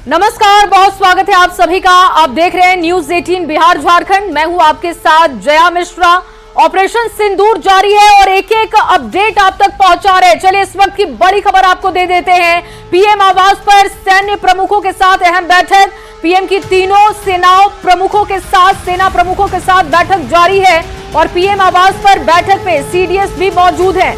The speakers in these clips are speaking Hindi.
नमस्कार, बहुत स्वागत है आप सभी का। आप देख रहे हैं न्यूज 18 बिहार झारखंड। मैं हूं आपके साथ जया मिश्रा। ऑपरेशन सिंदूर जारी है और एक एक अपडेट आप तक पहुंचा रहे हैं। चलिए इस वक्त की बड़ी खबर आपको दे देते हैं। पीएम आवास पर सैन्य प्रमुखों के साथ अहम बैठक। पीएम की तीनों सेना प्रमुखों के साथ बैठक जारी है और पीएम आवास पर बैठक में सीडीएस भी मौजूद है।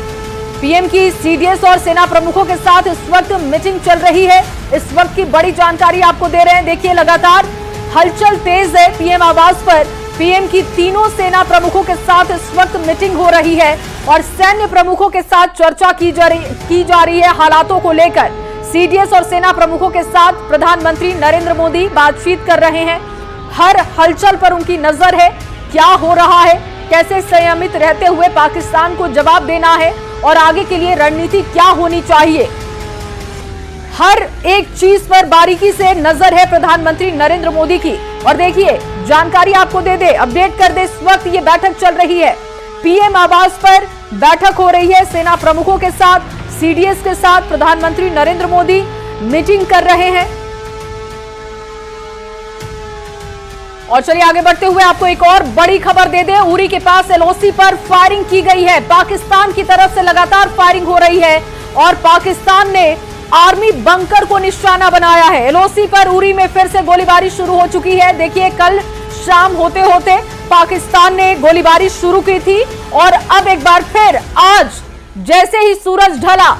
पीएम की सीडीएस और सेना प्रमुखों के साथ इस वक्त मीटिंग चल रही है। इस वक्त की बड़ी जानकारी आपको दे रहे हैं। देखिए लगातार हलचल तेज है पीएम आवास पर। पीएम की तीनों सेना प्रमुखों के साथ इस वक्त मीटिंग हो रही है और सैन्य प्रमुखों के साथ चर्चा की जा रही है हालातों को लेकर। सीडीएस और सेना प्रमुखों के साथ प्रधानमंत्री नरेंद्र मोदी बातचीत कर रहे हैं। हर हलचल पर उनकी नजर है। क्या हो रहा है, कैसे संयमित रहते हुए पाकिस्तान को जवाब देना है और आगे के लिए रणनीति क्या होनी चाहिए, हर एक चीज पर बारीकी से नजर है प्रधानमंत्री नरेंद्र मोदी की। और देखिए जानकारी आपको दे दे, अपडेट कर दे। इस वक्त ये बैठक चल रही है। पीएम आवास पर बैठक हो रही है सेना प्रमुखों के साथ, सीडीएस के साथ। प्रधानमंत्री नरेंद्र मोदी मीटिंग कर रहे हैं। और चलिए आगे बढ़ते हुए आपको एक और बड़ी खबर दे दे। उरी के पास एलओसी पर फायरिंग की गई है। पाकिस्तान की तरफ से लगातार फायरिंग हो रही है और पाकिस्तान ने आर्मी बंकर को निशाना बनाया है। एलओसी पर उरी में फिर से गोलीबारी शुरू हो चुकी है। देखिए कल शाम होते होते पाकिस्तान ने गोलीबारी शुरू की थी और अब एक बार फिर आज जैसे ही सूरज ढला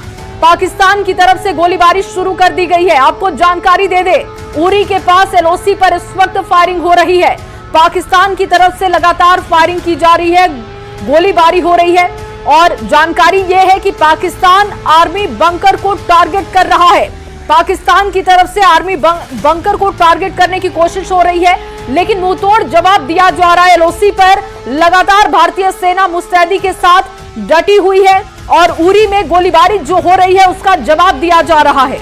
पाकिस्तान की तरफ से गोलीबारी शुरू कर दी गई है। आपको जानकारी दे दे, उरी के पास एलओसी पर इस वक्त फायरिंग हो रही है। पाकिस्तान की तरफ से लगातार फायरिंग की जा रही है, गोलीबारी हो रही है और जानकारी यह है कि पाकिस्तान आर्मी बंकर को टारगेट कर रहा है। पाकिस्तान की तरफ से आर्मी बंकर को टारगेट करने की कोशिश हो रही है, लेकिन मुंहतोड़ जवाब दिया जा रहा है। एलओसी पर लगातार भारतीय सेना मुस्तैदी के साथ डटी हुई है और उरी में गोलीबारी जो हो रही है उसका जवाब दिया जा रहा है।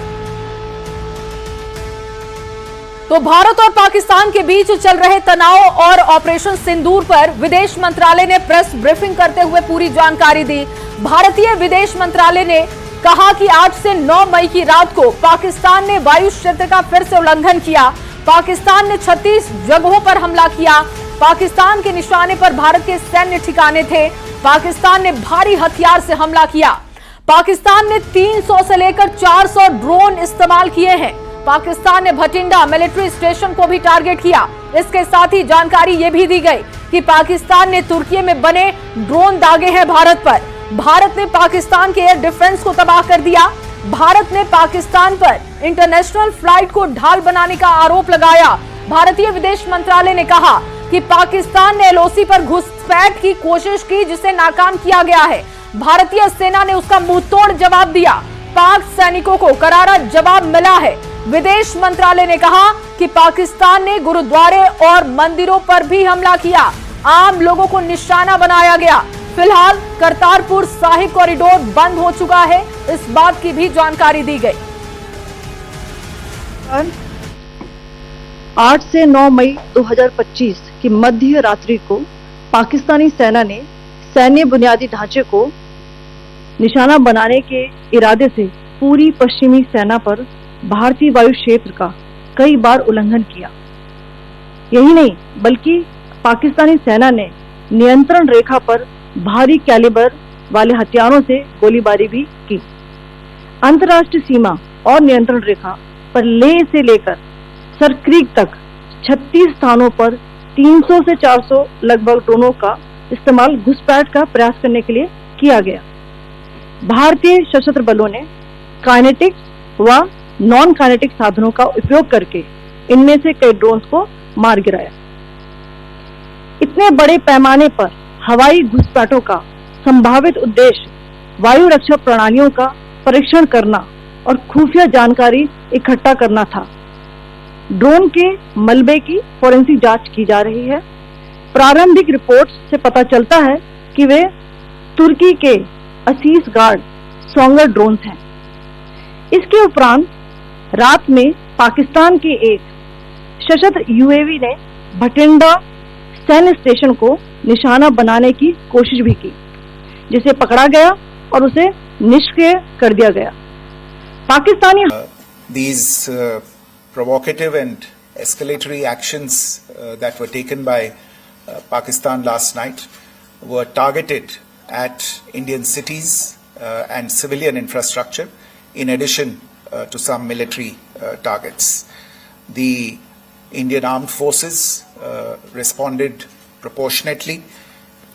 तो भारत और पाकिस्तान के बीच चल रहे तनाव और ऑपरेशन सिंदूर पर विदेश मंत्रालय ने प्रेस ब्रीफिंग करते हुए पूरी जानकारी दी। भारतीय विदेश मंत्रालय ने कहा कि 8 से 9 मई की रात को पाकिस्तान ने वायु क्षेत्र का फिर से उल्लंघन किया। पाकिस्तान ने 36 जगहों पर हमला किया। पाकिस्तान के निशाने पर भारत के सैन्य ठिकाने थे। पाकिस्तान ने भारी हथियार से हमला किया। पाकिस्तान ने 300 से लेकर 400 ड्रोन इस्तेमाल किए हैं। पाकिस्तान ने भटिंडा मिलिट्री स्टेशन को भी टारगेट किया। इसके साथ ही जानकारी ये भी दी गई कि पाकिस्तान ने तुर्की में बने ड्रोन दागे हैं भारत पर। भारत ने पाकिस्तान के एयर डिफेंस को तबाह कर दिया। भारत ने पाकिस्तान पर इंटरनेशनल फ्लाइट को ढाल बनाने का आरोप लगाया। भारतीय विदेश मंत्रालय ने कहा कि पाकिस्तान ने एलओसी पर घुसपैठ की कोशिश की, जिसे नाकाम किया गया है। भारतीय सेना ने उसका मुंहतोड़ जवाब दिया। पाक सैनिकों को करारा जवाब मिला है। विदेश मंत्रालय ने कहा कि पाकिस्तान ने गुरुद्वारे और मंदिरों पर भी हमला किया। आम लोगों को निशाना बनाया गया। फिलहाल करतारपुर साहिब कॉरिडोर बंद हो चुका है, इस बात की भी जानकारी दी गई। 8 से 9 मई 2025 की मध्य रात्रि को पाकिस्तानी सेना ने सैन्य बुनियादी ढांचे को निशाना बनाने के इरादे से पूरी पश्चिमी सेना पर भारतीय वायु क्षेत्र का कई बार उल्लंघन किया। यही नहीं बल्कि पाकिस्तानी सेना ने नियंत्रण रेखा पर भारी कैलिबर वाले हथियारों से गोलीबारी भी की। अंतर्राष्ट्रीय सीमा और नियंत्रण रेखा पर लेह से लेकर सरक्रीक तक 36 स्थानों पर 300 से 400 लगभग ड्रोनों का इस्तेमाल घुसपैठ का प्रयास करने के लिए किया गया। भारतीय सशस्त्र बलों ने काइनेटिक व नॉन काइनेटिक साधनों का उपयोग करके इनमें से कई ड्रोन्स को मार गिराया। इतने बड़े पैमाने पर हवाई घुसपैठों का संभावित उद्देश्य वायु रक्षा प्रणालियों का परीक्षण करना और खुफिया जानकारी इकट्ठा करना था। ड्रोन के मलबे की फोरेंसिक जांच की जा रही है। प्रारंभिक रिपोर्ट्स से पता चलता है कि वे तुर्की के असीस गार्ड सोंगर ड्रोन्स हैं। इसके उपरांत रात में पाकिस्तान के एक सशस्त्र यूएवी ने भटिंडा सैन्य स्टेशन को निशाना बनाने की कोशिश भी की, जिसे पकड़ा गया और उसे निष्क्रिय कर दिया गया। Pakistani these provocative and escalatory actions that were taken by Pakistan last night were targeted at Indian cities and civilian infrastructure, in addition to some military targets. The Indian Armed Forces responded proportionately,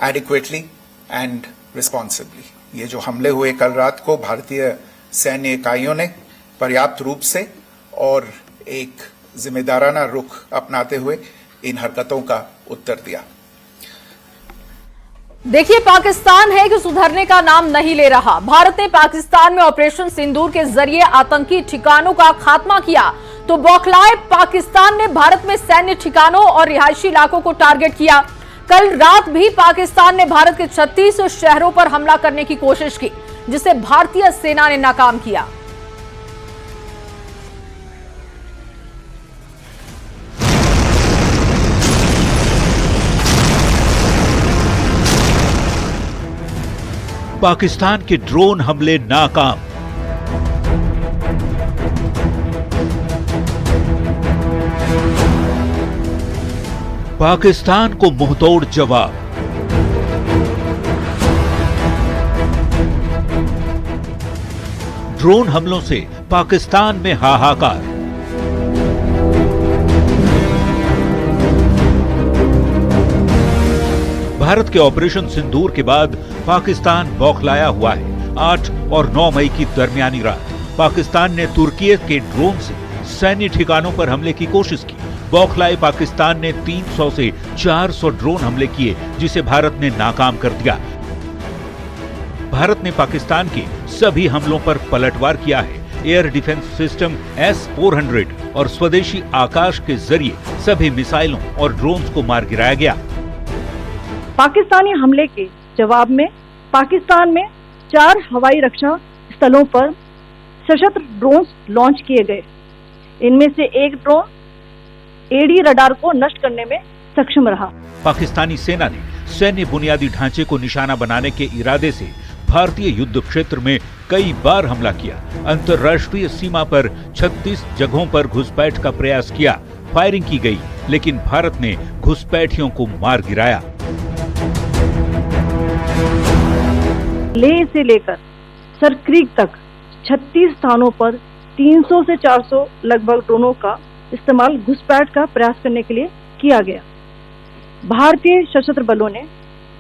adequately and responsibly. ये जो हमले हुए कल रात को भारतीय सैन्य इकाइयों ने पर्याप्त रूप से और एक जिम्मेदाराना रुख अपनाते हुए इन हरकतों का उत्तर दिया। देखिए, पाकिस्तान है कि सुधरने का नाम नहीं ले रहा। भारत ने पाकिस्तान में ऑपरेशन सिंदूर के जरिए आतंकी ठिकानों का खात्मा किया तो बौखलाए पाकिस्तान ने भारत में सैन्य ठिकानों और रिहायशी इलाकों को टारगेट किया। कल रात भी पाकिस्तान ने भारत के 36 शहरों पर हमला करने की कोशिश की, जिसे भारतीय सेना ने नाकाम किया। पाकिस्तान के ड्रोन हमले नाकाम। पाकिस्तान को मुंहतोड़ जवाब। ड्रोन हमलों से पाकिस्तान में हाहाकार। भारत के ऑपरेशन सिंदूर के बाद पाकिस्तान बौखलाया हुआ है। 8 और 9 मई की दरमियानी रात पाकिस्तान ने तुर्की के ड्रोन से सैन्य ठिकानों पर हमले की कोशिश की। बौखलाए पाकिस्तान ने 300 से 400 ड्रोन हमले किए, जिसे भारत ने नाकाम कर दिया। भारत ने पाकिस्तान के सभी हमलों पर पलटवार किया है। एयर डिफेंस सिस्टम S-400 और स्वदेशी आकाश के जरिए सभी मिसाइलों और ड्रोन्स को मार गिराया गया। पाकिस्तानी हमले के जवाब में पाकिस्तान में 4 हवाई रक्षा स्थलों पर सशस्त्र ड्रोन लॉन्च किए गए। इनमें से एक ड्रोन एडी रडार को नष्ट करने में सक्षम रहा। पाकिस्तानी सेना ने सैन्य बुनियादी ढांचे को निशाना बनाने के इरादे से भारतीय युद्ध क्षेत्र में कई बार हमला किया। अंतर्राष्ट्रीय सीमा पर 36 जगहों पर घुसपैठ का प्रयास किया। फायरिंग की गई, लेकिन भारत ने घुसपैठियों को मार गिराया। लेह से लेकर सरक्रीक तक 36 स्थानों पर 300 से 400 लगभग ड्रोनों का इस्तेमाल घुसपैठ का प्रयास करने के लिए किया गया। भारतीय सशस्त्र बलों ने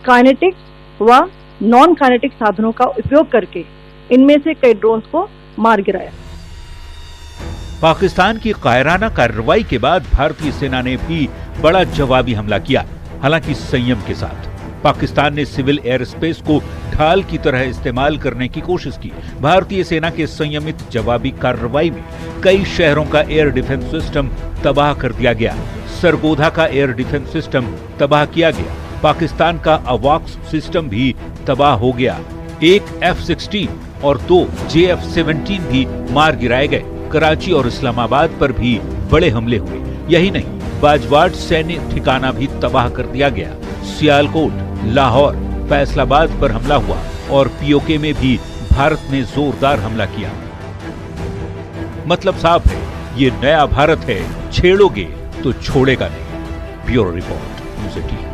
काइनेटिक व नॉन काइनेटिक साधनों का उपयोग करके इनमें से कई ड्रोन्स को मार गिराया। पाकिस्तान की कायराना कार्रवाई के बाद भारतीय सेना ने भी बड़ा जवाबी हमला किया, हालांकि संयम के साथ। पाकिस्तान ने सिविल एयर स्पेस को ढाल की तरह इस्तेमाल करने की कोशिश की। भारतीय सेना के संयमित जवाबी कार्रवाई में कई शहरों का एयर डिफेंस सिस्टम तबाह कर दिया गया। सरगोधा का एयर डिफेंस सिस्टम तबाह किया गया। पाकिस्तान का अवॉक्स सिस्टम भी तबाह हो गया। एक F-16 और 2 JF-17 भी मार गिराए गए। कराची और इस्लामाबाद पर भी बड़े हमले हुए। यही नहीं, बाजवाड़ सैन्य ठिकाना भी तबाह कर दिया गया। सियालकोट, लाहौर, फैसलाबाद पर हमला हुआ और POK में भी भारत ने जोरदार हमला किया। मतलब साफ है, ये नया भारत है, छेड़ोगे तो छोड़ेगा नहीं। Bureau report, news 18।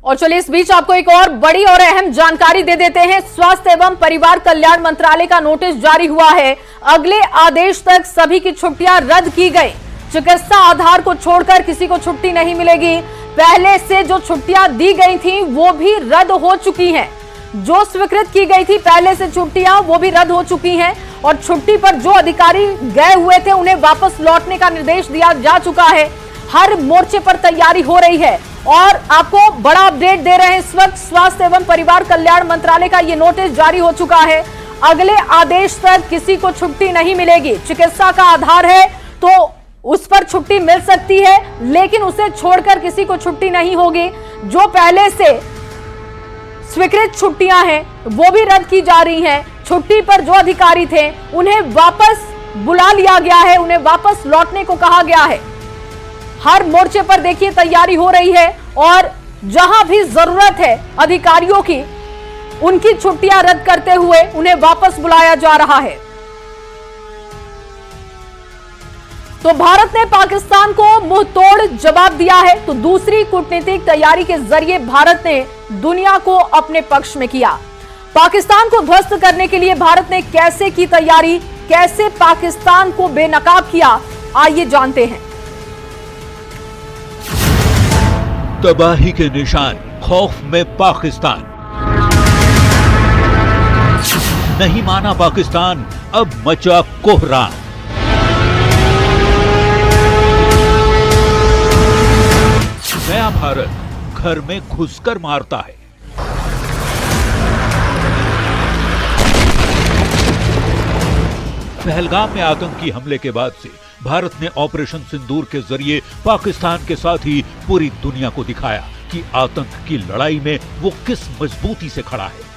और चलिए इस बीच आपको एक और बड़ी और अहम जानकारी दे देते हैं। स्वास्थ्य एवं परिवार कल्याण मंत्रालय का नोटिस जारी हुआ है। अगले आदेश तक सभी की छुट्टियां रद्द की गई। चिकित्सा आधार को छोड़कर किसी को छुट्टी नहीं मिलेगी। पहले से जो छुट्टियां दी गई थी वो भी रद्द हो चुकी हैं। जो स्वीकृत की गई थी पहले से छुट्टियां वो भी रद्द हो चुकी हैं और छुट्टी पर जो अधिकारी गए हुए थे उन्हें वापस लौटने का निर्देश दिया जा चुका है। हर मोर्चे पर तैयारी हो रही है और आपको बड़ा अपडेट दे रहे हैं इस वक्त। स्वास्थ्य एवं परिवार कल्याण मंत्रालय का ये नोटिस जारी हो चुका है। अगले आदेश तक किसी को छुट्टी नहीं मिलेगी। चिकित्सा का आधार है तो उस पर छुट्टी मिल सकती है, लेकिन उसे छोड़कर किसी को छुट्टी नहीं होगी। जो पहले से स्वीकृत छुट्टियां हैं वो भी रद्द की जा रही हैं। छुट्टी पर जो अधिकारी थे उन्हें वापस बुला लिया गया है, उन्हें वापस लौटने को कहा गया है। हर मोर्चे पर देखिए तैयारी हो रही है और जहां भी जरूरत है अधिकारियों की, उनकी छुट्टियां रद्द करते हुए उन्हें वापस बुलाया जा रहा है। तो भारत ने पाकिस्तान को मुंह तोड़ जवाब दिया है। तो दूसरी कूटनीतिक तैयारी के जरिए भारत ने दुनिया को अपने पक्ष में किया। पाकिस्तान को ध्वस्त करने के लिए भारत ने कैसे की तैयारी, कैसे पाकिस्तान को बेनकाब किया, आइए जानते हैं। तबाही के निशान, खौफ में पाकिस्तान। नहीं माना पाकिस्तान, अब मचा कोहराम। नया भारत घर में घुसकर मारता है। पहलगाम में आतंकी हमले के बाद से भारत ने ऑपरेशन सिंदूर के जरिए पाकिस्तान के साथ ही पूरी दुनिया को दिखाया कि आतंक की लड़ाई में वो किस मजबूती से खड़ा है।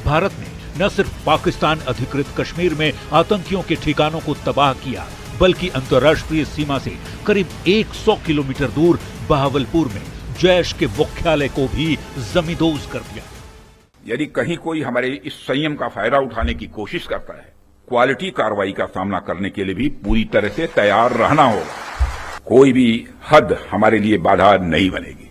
भारत ने न सिर्फ पाकिस्तान अधिकृत कश्मीर में आतंकियों के ठिकानों को तबाह किया, बल्कि अंतर्राष्ट्रीय सीमा से करीब 100 किलोमीटर दूर बहावलपुर में जैश के मुख्यालय को भी जमींदोज कर दिया। यदि कहीं कोई हमारे इस संयम का फायदा उठाने की कोशिश करता है, क्वालिटी कार्रवाई का सामना करने के लिए भी पूरी तरह से तैयार रहना होगा। कोई भी हद हमारे लिए बाधा नहीं बनेगी।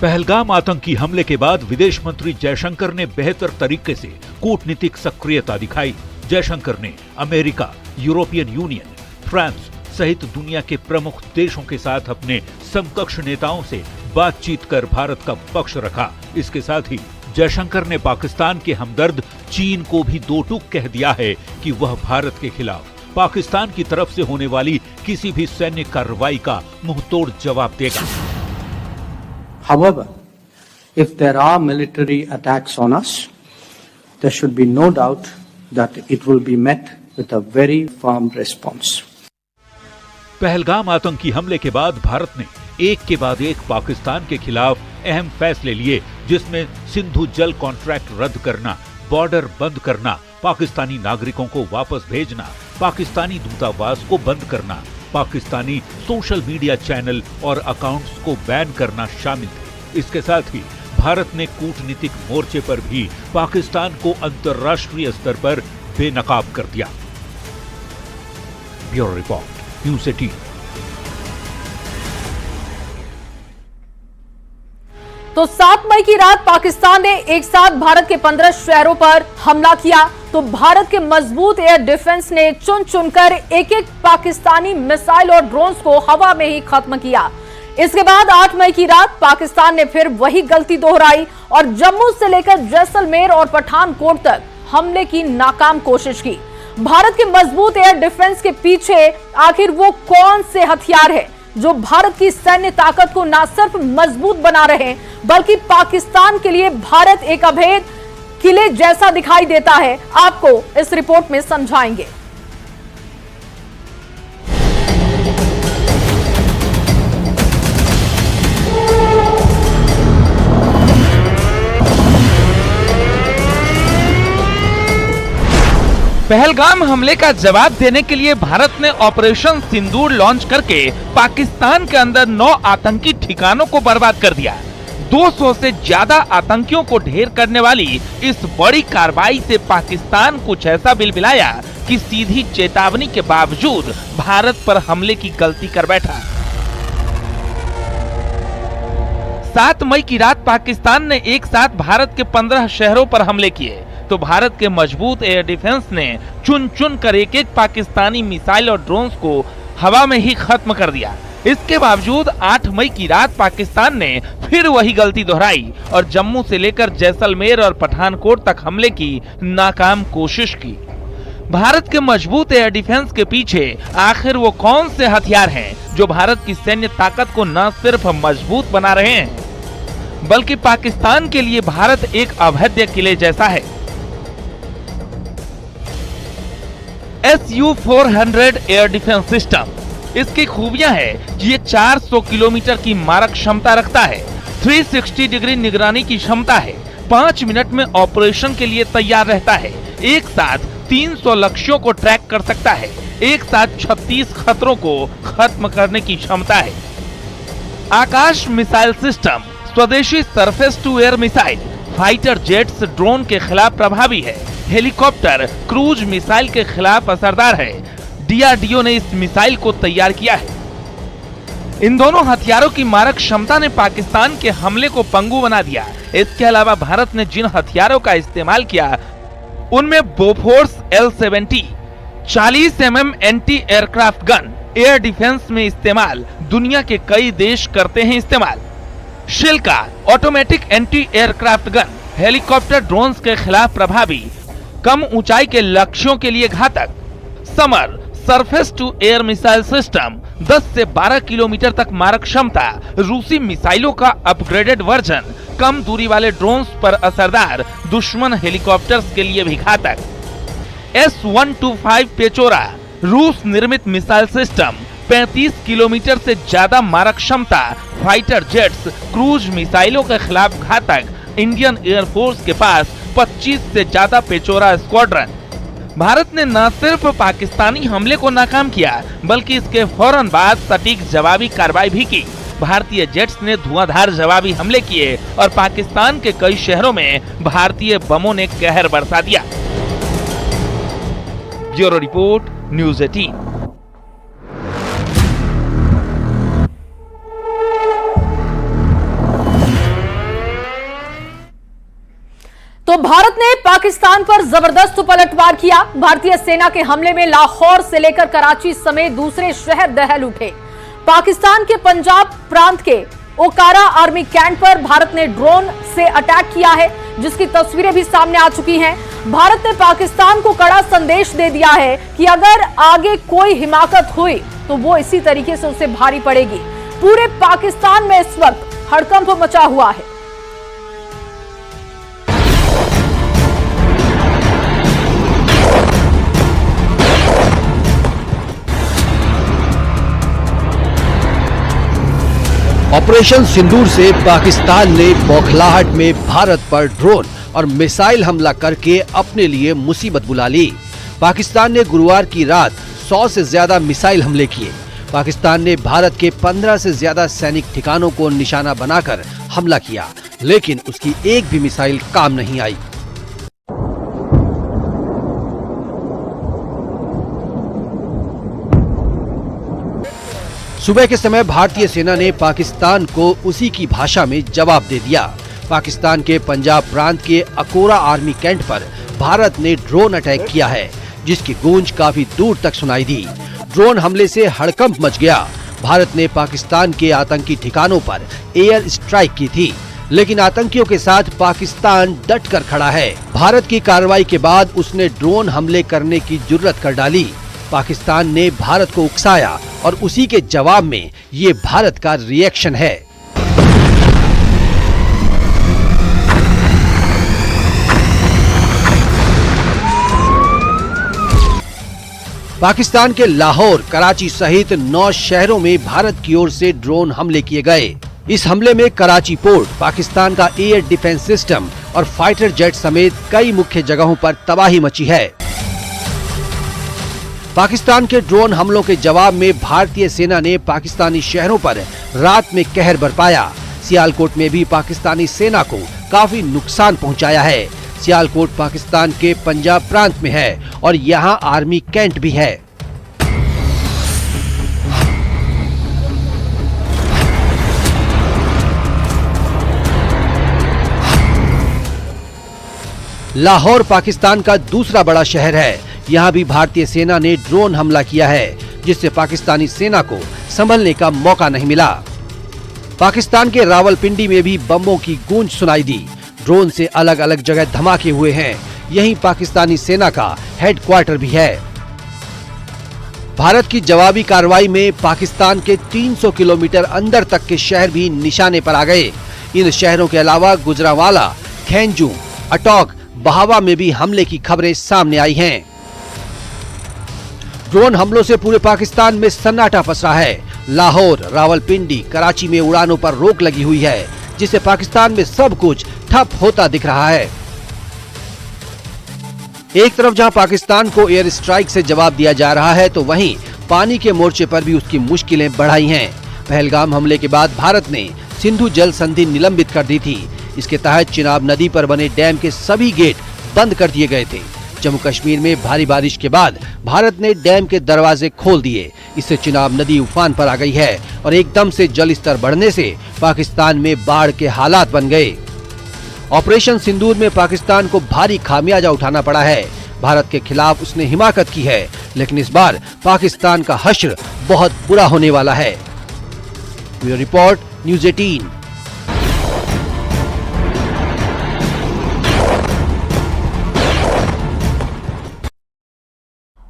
पहलगाम आतंकी हमले के बाद विदेश मंत्री जयशंकर ने बेहतर तरीके से कूटनीतिक सक्रियता दिखाई। जयशंकर ने अमेरिका, यूरोपियन यूनियन, फ्रांस सहित दुनिया के प्रमुख देशों के साथ अपने समकक्ष नेताओं से बातचीत कर भारत का पक्ष रखा। इसके साथ ही जयशंकर ने पाकिस्तान के हमदर्द चीन को भी दो टूक कह दिया है कि वह भारत के खिलाफ पाकिस्तान की तरफ से होने वाली किसी भी सैन्य कार्रवाई का मुंहतोड़ जवाब देगा। However, if there are military attacks on us, there should be no doubt that it will be met with a very firm response. Pahalgam आतंकी हमले के बाद भारत ने एक के बाद एक पाकिस्तान के खिलाफ अहम फैसले लिए, जिसमें सिंधु जल कॉन्ट्रैक्ट रद्द करना, बॉर्डर बंद करना, पाकिस्तानी नागरिकों को वापस भेजना, पाकिस्तानी दूतावास को बंद करना, पाकिस्तानी सोशल मीडिया चैनल और अकाउंट्स को बैन करना शामिल थे। इसके साथ ही भारत ने कूटनीतिक मोर्चे पर भी पाकिस्तान को अंतर्राष्ट्रीय स्तर पर बेनकाब कर दिया। Bureau report, news 18। तो 7 मई की रात पाकिस्तान ने एक साथ भारत के 15 शहरों पर हमला किया। तो भारत के मजबूत एयर डिफेंस ने चुन चुनकर एक एक पाकिस्तानी मिसाइल और ड्रोन्स को हवा में ही खत्म किया। इसके बाद 8 मई की रात पाकिस्तान ने फिर वही गलती दोहराई और जम्मू से लेकर जैसलमेर और पठानकोट तक हमले की नाकाम कोशिश की। भारत के मजबूत एयर डिफेंस के पीछे आखिर वो कौन से हथियार है जो भारत की सैन्य ताकत को न सिर्फ मजबूत बना रहे हैं, बल्कि पाकिस्तान के लिए भारत एक अभेद किले जैसा दिखाई देता है, आपको इस रिपोर्ट में समझाएंगे। पहलगाम हमले का जवाब देने के लिए भारत ने ऑपरेशन सिंदूर लॉन्च करके पाकिस्तान के अंदर 9 आतंकी ठिकानों को बर्बाद कर दिया। 200 से ज्यादा आतंकियों को ढेर करने वाली इस बड़ी कार्रवाई से पाकिस्तान कुछ ऐसा बिलबिलाया कि सीधी चेतावनी के बावजूद भारत पर हमले की गलती कर बैठा। 7 मई की रात पाकिस्तान ने एक साथ भारत के 15 शहरों पर हमले किए। तो भारत के मजबूत एयर डिफेंस ने चुन चुन कर एक एक पाकिस्तानी मिसाइल और ड्रोन्स को हवा में ही खत्म कर दिया। इसके बावजूद 8 मई की रात पाकिस्तान ने फिर वही गलती दोहराई और जम्मू से लेकर जैसलमेर और पठानकोट तक हमले की नाकाम कोशिश की। भारत के मजबूत एयर डिफेंस के पीछे आखिर वो कौन से हथियार हैं जो भारत की सैन्य ताकत को न सिर्फ मजबूत बना रहे हैं, बल्कि पाकिस्तान के लिए भारत एक अभेद्य किले जैसा है। Su-400 एयर डिफेंस सिस्टम, इसकी खूबियां है कि ये 400 किलोमीटर की मारक क्षमता रखता है, 360 डिग्री निगरानी की क्षमता है, 5 मिनट में ऑपरेशन के लिए तैयार रहता है। एक साथ 300 लक्ष्यों को ट्रैक कर सकता है। एक साथ 36 खतरों को खत्म करने की क्षमता है। आकाश मिसाइल सिस्टम स्वदेशी surface to air missile fighter jets drone के खिलाफ प्रभावी है। हेलीकॉप्टर क्रूज मिसाइल के खिलाफ असरदार है। डीआरडीओ ने इस मिसाइल को तैयार किया है। इन दोनों हथियारों की मारक क्षमता ने पाकिस्तान के हमले को पंगु बना दिया। इसके अलावा भारत ने जिन हथियारों का इस्तेमाल किया उनमें Bofors L-70 40 mm anti aircraft gun air defence में इस्तेमाल, दुनिया के कई देश करते हैं इस्तेमाल। शिल्का automatic anti aircraft gun helicopter drones के खिलाफ प्रभावी, कम ऊंचाई के लक्ष्यों के लिए घातक। Samar surface to air missile system 10 से 12 किलोमीटर तक मारक क्षमता, रूसी मिसाइलों का अपग्रेडेड वर्जन, कम दूरी वाले ड्रोन्स पर असरदार, दुश्मन हेलीकॉप्टर्स के लिए भी घातक। S-125 पेचोरा रूस निर्मित मिसाइल सिस्टम 35 किलोमीटर से ज्यादा मारक क्षमता, फाइटर जेट्स क्रूज मिसाइलों के खिलाफ घातक। इंडियन एयरफोर्स के पास 25 से ज्यादा पेचोरा स्क्वाड्रन। भारत ने न सिर्फ पाकिस्तानी हमले को नाकाम किया बल्कि इसके फौरन बाद सटीक जवाबी कार्रवाई भी की। भारतीय जेट्स ने धुआंधार जवाबी हमले किए और पाकिस्तान के कई शहरों में भारतीय बमों ने कहर बरसा दिया। Bureau report, news 18। तो भारत ने पाकिस्तान पर जबरदस्त पलटवार किया। भारतीय सेना के हमले में लाहौर से लेकर कराची समेत दूसरे शहर दहल उठे। पाकिस्तान के पंजाब प्रांत के ओकारा आर्मी कैंप पर भारत ने ड्रोन से अटैक किया है, जिसकी तस्वीरें भी सामने आ चुकी हैं। भारत ने पाकिस्तान को कड़ा संदेश दे दिया है कि अगर आगे कोई हिमाकत हुई तो वो इसी तरीके से उसे भारी पड़ेगी। पूरे पाकिस्तान में इस वक्त हड़कंप मचा हुआ है। ऑपरेशन सिंदूर से पाकिस्तान ने बौखलाहट में भारत पर ड्रोन और मिसाइल हमला करके अपने लिए मुसीबत बुला ली। पाकिस्तान ने गुरुवार की रात 100 से ज्यादा मिसाइल हमले किए। पाकिस्तान ने भारत के 15 से ज्यादा सैनिक ठिकानों को निशाना बनाकर हमला किया, लेकिन उसकी एक भी मिसाइल काम नहीं आई। सुबह के समय भारतीय सेना ने पाकिस्तान को उसी की भाषा में जवाब दे दिया। पाकिस्तान के पंजाब प्रांत के अकोरा आर्मी कैंप पर भारत ने ड्रोन अटैक किया है, जिसकी गूंज काफी दूर तक सुनाई दी। ड्रोन हमले से हड़कंप मच गया। भारत ने पाकिस्तान के आतंकी ठिकानों पर एयर स्ट्राइक की थी, लेकिन आतंकियों के साथ पाकिस्तान डट कर खड़ा है। भारत की कार्रवाई के बाद उसने ड्रोन हमले करने की जुर्रत कर डाली। पाकिस्तान ने भारत को उकसाया और उसी के जवाब में ये भारत का रिएक्शन है। पाकिस्तान के लाहौर, कराची सहित 9 शहरों में भारत की ओर से ड्रोन हमले किए गए। इस हमले में कराची पोर्ट, पाकिस्तान का एयर डिफेंस सिस्टम और फाइटर जेट समेत कई मुख्य जगहों पर तबाही मची है। पाकिस्तान के ड्रोन हमलों के जवाब में भारतीय सेना ने पाकिस्तानी शहरों पर रात में कहर बरपाया। सियालकोट में भी पाकिस्तानी सेना को काफी नुकसान पहुंचाया है। सियालकोट पाकिस्तान के पंजाब प्रांत में है और यहां आर्मी कैंट भी है। लाहौर पाकिस्तान का दूसरा बड़ा शहर है। यहाँ भी भारतीय सेना ने ड्रोन हमला किया है, जिससे पाकिस्तानी सेना को संभलने का मौका नहीं मिला। पाकिस्तान के रावलपिंडी में भी बमों की गूंज सुनाई दी। ड्रोन से अलग अलग जगह धमाके हुए हैं। यहीं पाकिस्तानी सेना का हेडक्वार्टर भी है। भारत की जवाबी कार्रवाई में पाकिस्तान के 300 किलोमीटर अंदर तक के शहर भी निशाने पर आ गए। इन शहरों के अलावा गुजरांवाला, खेंजू, अटोक, बहावा में भी हमले की खबरें सामने आई हैं। ड्रोन हमलों से पूरे पाकिस्तान में सन्नाटा पसरा है। लाहौर, रावलपिंडी, कराची में उड़ानों पर रोक लगी हुई है। जिससे पाकिस्तान में सब कुछ ठप होता दिख रहा है। एक तरफ जहां पाकिस्तान को एयर स्ट्राइक से जवाब दिया जा रहा है, तो वहीं पानी के मोर्चे पर भी उसकी मुश्किलें बढ़ाई हैं। पहलगाम हमले के बाद भारत ने सिंधु जल संधि निलंबित कर दी थी। इसके तहत चिनाब नदी पर बने डैम के सभी गेट बंद कर दिए गए थे। जम्मू कश्मीर में भारी बारिश के बाद भारत ने डैम के दरवाजे खोल दिए। इससे चिनाब नदी उफान पर आ गई है और एकदम से जल स्तर बढ़ने से पाकिस्तान में बाढ़ के हालात बन गए। ऑपरेशन सिंदूर में पाकिस्तान को भारी खामियाजा उठाना पड़ा है। भारत के खिलाफ उसने हिमाकत की है, लेकिन इस बार पाकिस्तान का हश्र बहुत बुरा होने वाला है। Bureau report, news 18।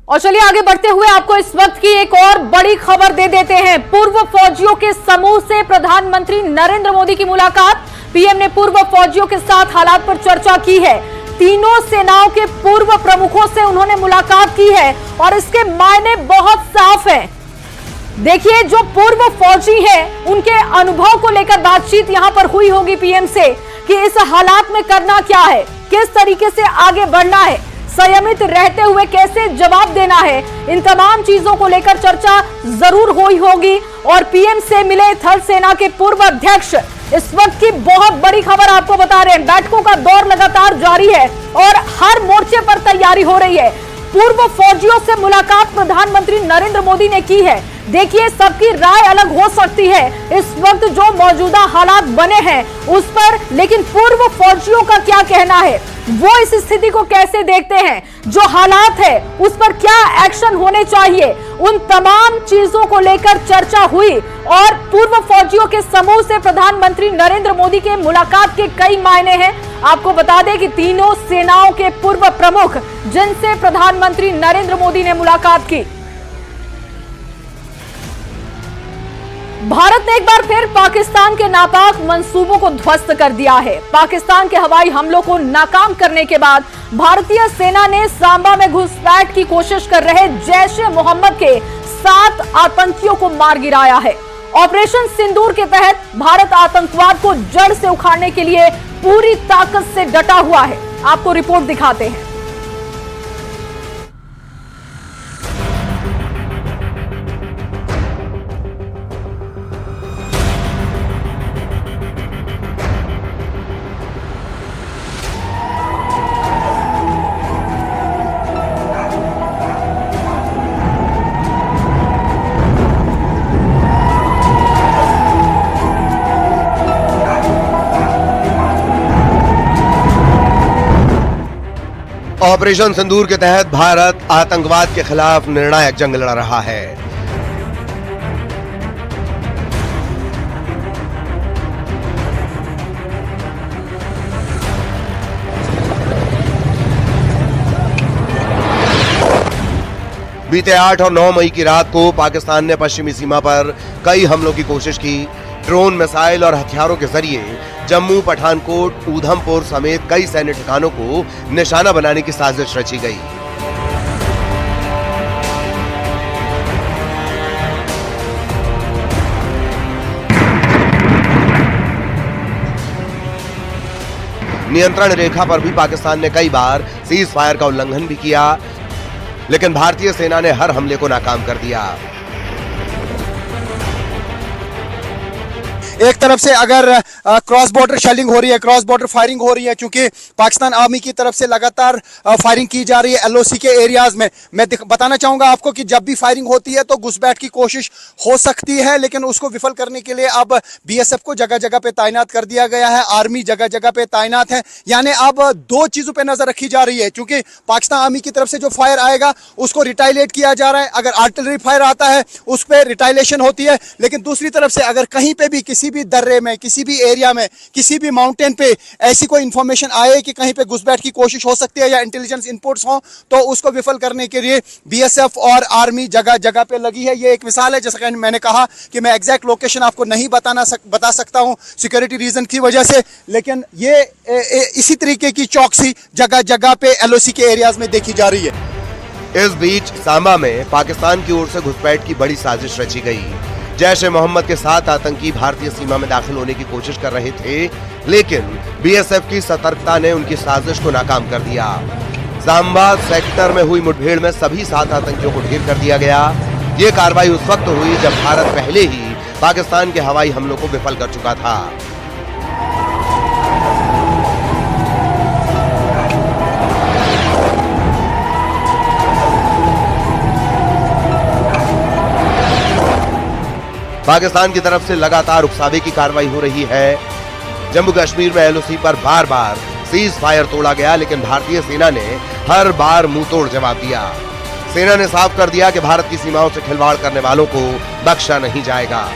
और चलिए आगे बढ़ते हुए आपको इस वक्त की एक और बड़ी खबर दे देते हैं। पूर्व फौजियों के समूह से प्रधानमंत्री नरेंद्र मोदी की मुलाकात। पीएम ने पूर्व फौजियों के साथ हालात पर चर्चा की है। तीनों सेनाओं के पूर्व प्रमुखों से उन्होंने मुलाकात की है और इसके मायने बहुत साफ हैं। देखिए, जो पूर्व फौजी हैं, उनके अनुभव को लेकर बातचीत यहां पर हुई होगी पीएम से कि इस हालात में करना क्या है, किस तरीके से आगे बढ़ना है, संयमित रहते हुए कैसे जवाब देना है। इन तमाम चीजों को लेकर चर्चा जरूर हुई होगी। और पीएम से मिले थल सेना के पूर्व अध्यक्ष। इस वक्त की बहुत बड़ी खबर आपको बता रहे हैं। बैठकों का दौर लगातार जारी है और हर मोर्चे पर तैयारी हो रही है। पूर्व फौजियों से मुलाकात प्रधानमंत्री नरेंद्र मोदी ने की है। देखिए, सबकी राय अलग हो सकती है इस वक्त जो मौजूदा हालात बने हैं उस पर, लेकिन पूर्व फौजियों का क्या कहना है, वो इस स्थिति को कैसे देखते हैं, जो हालात है उस पर क्या एक्शन होने चाहिए, उन तमाम चीजों को लेकर चर्चा हुई। और पूर्व फौजियों के समूह से प्रधानमंत्री नरेंद्र मोदी के मुलाकात के कई मायने हैं। आपको बता दें कि तीनों सेनाओं के पूर्व प्रमुख जिनसे प्रधानमंत्री नरेंद्र मोदी ने मुलाकात की। भारत ने एक बार फिर पाकिस्तान के नापाक मंसूबों को ध्वस्त कर दिया है। पाकिस्तान के हवाई हमलों को नाकाम करने के बाद भारतीय सेना ने सांबा में घुसपैठ की कोशिश कर रहे जैश-ए-मोहम्मद के 7 आतंकियों को मार गिराया है। ऑपरेशन सिंदूर के तहत भारत आतंकवाद को जड़ से उखाड़ने के लिए पूरी ताकत से डटा हुआ है। आपको रिपोर्ट दिखाते हैं। ऑपरेशन सिंदूर के तहत भारत आतंकवाद के खिलाफ निर्णायक जंग लड़ रहा है। बीते 8 और 9 मई की रात को पाकिस्तान ने पश्चिमी सीमा पर कई हमलों की कोशिश की। ड्रोन, मिसाइल और हथियारों के जरिए जम्मू, पठानकोट, ऊधमपुर समेत कई सैन्य ठिकानों को निशाना बनाने की साजिश रची गई। नियंत्रण रेखा पर भी पाकिस्तान ने कई बार सीज फायर का उल्लंघन भी किया, लेकिन भारतीय सेना ने हर हमले को नाकाम कर दिया। एक तरफ से अगर क्रॉस बॉर्डर शेलिंग हो रही है, क्रॉस बॉर्डर फायरिंग हो रही है, क्योंकि पाकिस्तान आर्मी की तरफ से लगातार फायरिंग की जा रही है एलओसी के एरियाज में। मैं बताना चाहूंगा आपको कि जब भी फायरिंग होती है तो घुसपैठ की कोशिश हो सकती है, लेकिन उसको विफल करने के लिए अब बीएसएफ को जगह जगह पे तैनात कर दिया गया है। आर्मी जगह जगह पे तैनात है। यानी अब 2 चीजों पर नजर रखी जा रही है, क्योंकि पाकिस्तान आर्मी की तरफ से जो फायर आएगा उसको रिटाइलेट किया जा रहा है। अगर आर्टिलरी फायर आता है उस पर रिटाइलेशन होती है, लेकिन दूसरी तरफ से अगर कहीं पे भी किसी भी दर्रे में, किसी भी एरिया में, किसी भी माउंटेन पे ऐसी कोई इंफॉर्मेशन आए कि कहीं पे घुसपैठ की कोशिश हो सकती है या इंटेलिजेंस इनपुट्स हो, तो उसको विफल करने के लिए बीएसएफ और आर्मी जगह जगह पे लगी है। ये एक मिसाल है, जैसा कि मैंने कहा कि मैं एग्जैक्ट लोकेशन आपको नहीं बता सकता हूं सिक्योरिटी रीजन की वजह से, लेकिन ये इसी तरीके की चौकसी जगह जगह पे एलओसी के एरियाज में देखी जा रही है। इस बीच सांबा में पाकिस्तान की ओर से घुसपैठ की बड़ी साजिश रची गई। जैश ए मोहम्मद के 7 आतंकी भारतीय सीमा में दाखिल होने की कोशिश कर रहे थे, लेकिन बीएसएफ की सतर्कता ने उनकी साजिश को नाकाम कर दिया। जामबाद सेक्टर में हुई मुठभेड़ में सभी 7 आतंकियों को ढेर कर दिया गया। ये कार्रवाई उस वक्त हुई जब भारत पहले ही पाकिस्तान के हवाई हमलों को विफल कर चुका था। पाकिस्तान की तरफ से लगातार उकसावे की कार्रवाई हो रही है। जम्मू कश्मीर में एलओसी पर बार बार सीज फायर तोड़ा गया, लेकिन भारतीय सेना ने हर बार मुंहतोड़ जवाब दिया। सेना ने साफ कर दिया कि भारत की सीमाओं से खिलवाड़ करने वालों को बख्शा नहीं जाएगा।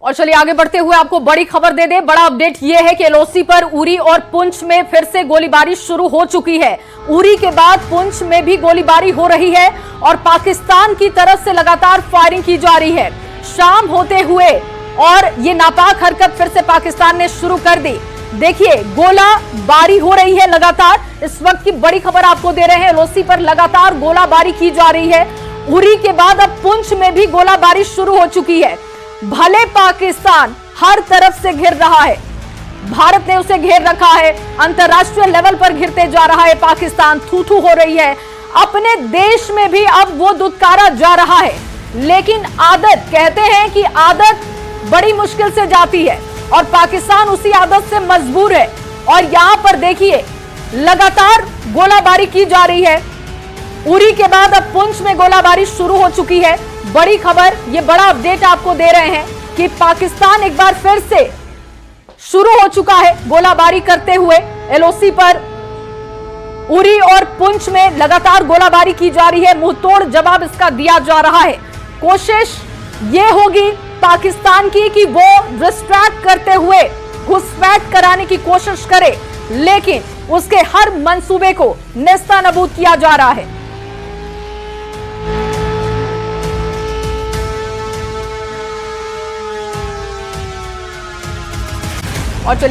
और चलिए आगे बढ़ते हुए आपको बड़ी खबर दे दे। बड़ा अपडेट यह है कि एलओसी पर उरी और पुंछ में फिर से गोलीबारी शुरू हो चुकी है। उरी के बाद पुंछ में भी गोलीबारी हो रही है और पाकिस्तान की तरफ से लगातार फायरिंग की जा रही है। शाम होते हुए और ये नापाक हरकत फिर से पाकिस्तान ने शुरू कर दी। देखिए गोलाबारी हो रही है लगातार। इस वक्त की बड़ी खबर आपको दे रहे हैं, एलओसी पर लगातार गोलाबारी की जा रही है। उरी के बाद अब पुंछ में भी गोलाबारी शुरू हो चुकी है। भले पाकिस्तान हर तरफ से घिर रहा है, भारत ने उसे घेर रखा है, अंतर्राष्ट्रीय लेवल पर घिरते जा रहा है पाकिस्तान, थू-थू हो रही है। अपने देश में भी अब वो दुत्कारा जा रहा है, लेकिन आदत, कहते हैं कि आदत बड़ी मुश्किल से जाती है और पाकिस्तान उसी आदत से मजबूर है। और यहां पर देखिए लगातार गोलाबारी की जा रही है। उरी के बाद अब पुंछ में गोलाबारी शुरू हो चुकी है। बड़ी खबर, ये बड़ा अपडेट आपको दे रहे हैं कि पाकिस्तान एक बार फिर से शुरू हो चुका है गोलाबारी करते हुए। एलओसी पर उरी और पुंछ में लगातार गोलाबारी की जा रही है। मुंहतोड़ जवाब इसका दिया जा रहा है। कोशिश ये होगी पाकिस्तान की कि वो डिस्ट्रैक्ट करते हुए घुसपैठ कराने की कोशिश करे, लेकिन उसके हर मंसूबे को नेस्तनाबूद किया जा रहा है। और चलिए